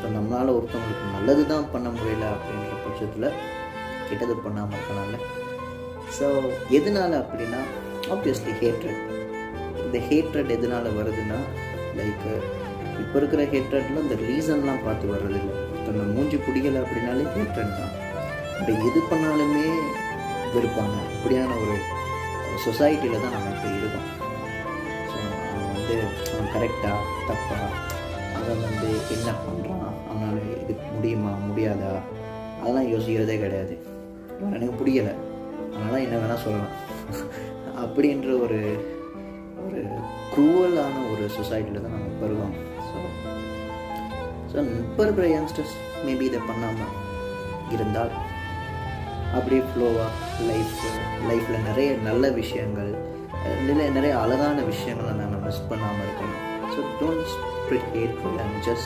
So நம்மளால் ஒருத்தவங்களுக்கு நல்லது தான் பண்ண முடியல அப்படின்ற பட்சத்தில் கெட்டது பண்ணாமல் இருக்கலாம்ல. ஸோ எதனால் அப்படின்னா ஆப்வியஸ்லி ஹேட்ரட். இந்த ஹேட்ரட் எதனால் வருதுன்னா லைக் இப்போ இருக்கிற ஹேட்ரட்டில் இந்த ரீசன்லாம் பார்த்து வர்றதில்லை. ஒருத்தவங்க மூஞ்சி பிடிக்கலை அப்படின்னாலே ஹேட்ரட் தான். இப்போ எது பண்ணாலுமே வெறுப்பாங்க. அப்படியான ஒரு சொசைட்டியில் தான் நம்ம இப்போ இருக்கோம். ஸோ அவன் கரெக்டாக தப்பா, அவன் என்ன பண்ணுறான், அவனால் இது முடியுமா முடியாதா அதெல்லாம் யோசிக்கிறதே கிடையாது. எனக்கு பிடிக்கலை அதனால் என்ன வேணால் சொல்லலாம் அப்படின்ற ஒரு ஒரு க்ரூவலான ஒரு சொசைட்டியில் தான் நம்ம இப்போ இருக்கோம். ஸோ இப்போ இருக்கிற யங்ஸ்டர்ஸ் மேபி இதை பண்ணாமல் இருந்தால் அப்படியே ஃப்ளோவாக லைஃப்பில் நிறைய நல்ல விஷயங்கள், நிறைய அழகான விஷயங்களை நாங்கள் மிஸ் பண்ணாமல் இருக்கணும். So don't spread hateful and just